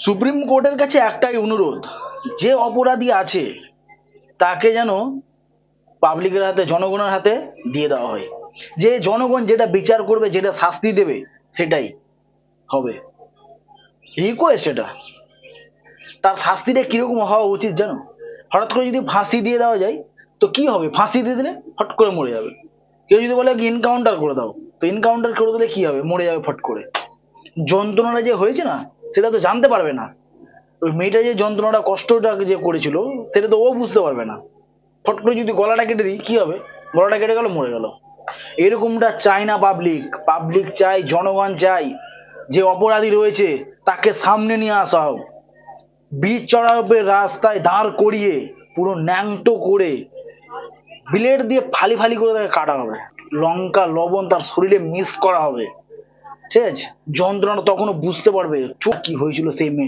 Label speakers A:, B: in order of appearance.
A: Supreme কোর্টের কাছে একটাই অনুরোধ, যে অপরাধী আছে তাকে যেন পাবলিকের হাতে, জনগণের হাতে দিয়ে দেওয়া হয়। যে জনগণ যেটা বিচার করবে, যেটা শাস্তি দেবে, সেটাই হবে। রিকোয়েস্ট এটা। তার শাস্তিটা কিরকম হওয়া উচিত জানো? হঠাৎ করে যদি ফাঁসি দিয়ে দেওয়া যায় তো কি হবে? ফাঁসি দিয়ে দিলে ফট করে মরে যাবে। কেউ যদি বলে ইনকাউন্টার করে দাও, তো ইনকাউন্টার করে দিলে কি হবে? মরে যাবে ফট করে। যন্ত্রণাটা যে হয়েছে না, সেটা তো জানতে পারবে না। ওই মেয়েটা যে যন্ত্রণাটা, কষ্টটা যে করেছিল, সেটা তো ও বুঝতে পারবে না। ফট করে যদি গলাটা কেটে দিই, কি হবে? গলাটা কেটে গেল, মরে গেল। এরকমটা চাই না পাবলিক। পাবলিক চাই, জনগণ চাই, যে অপরাধী রয়েছে তাকে সামনে নিয়ে আসা হোক। বীজ চড়াবে রাস্তায় দাঁড় করিয়ে, পুরো ন্যাংটো করে ব্লেড দিয়ে ফালি ফালি করে তাকে কাটা হবে। লঙ্কা লবণ তার শরীরে মিক্স করা হবে। ঠিক আছে? যন্ত্রণা তখনও বুঝতে পারবে চোখ কি হয়েছিল সেই মেয়ে।